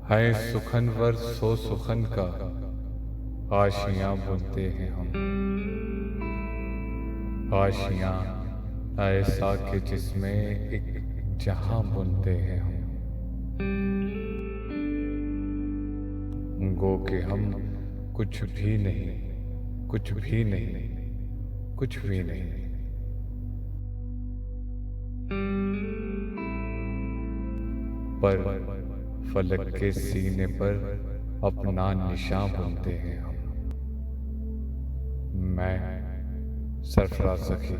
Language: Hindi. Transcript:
है सुखनवर सो सुखन का आशियां बुनते हैं हम। आशियां ऐसा कि जिसमें एक जहां बुनते हैं हम। गो कि हम कुछ भी नहीं, कुछ भी नहीं, कुछ भी नहीं, पर फलक के सीने पर अपना निशां बुनते हैं हम। मैं सरफराज ज़की।